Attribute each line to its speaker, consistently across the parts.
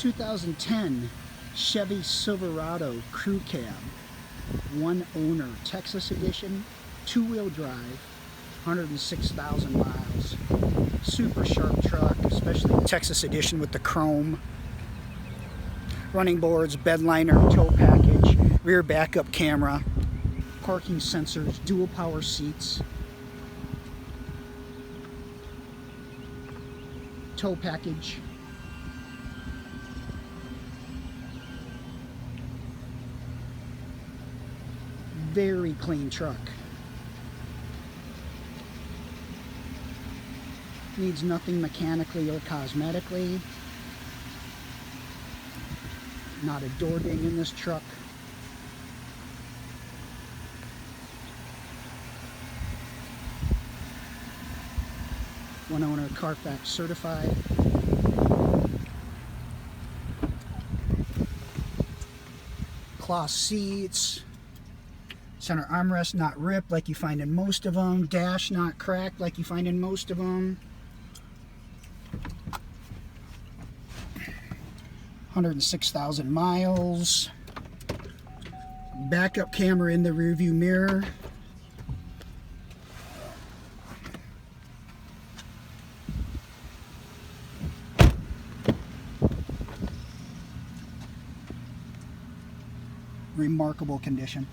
Speaker 1: 2010 Chevy Silverado Crew Cab, one owner, Texas edition, two-wheel drive, 106,000 miles. Super sharp truck, especially the Texas edition with the chrome. Running boards, bed liner, tow package, rear backup camera, parking sensors, dual power seats, tow package. Very clean truck. Needs nothing mechanically or cosmetically. Not a door ding in this truck. One owner, Carfax certified. Cloth seats. Center armrest not ripped like you find in most of them. Dash not cracked like you find in most of them. 106,000 miles. Backup camera in the rearview mirror. Remarkable condition.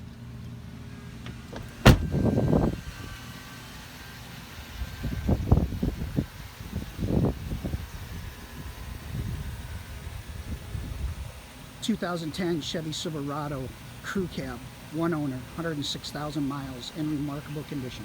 Speaker 1: (2010) Chevy Silverado Crew Cab, one owner, 106,000 miles, in remarkable condition.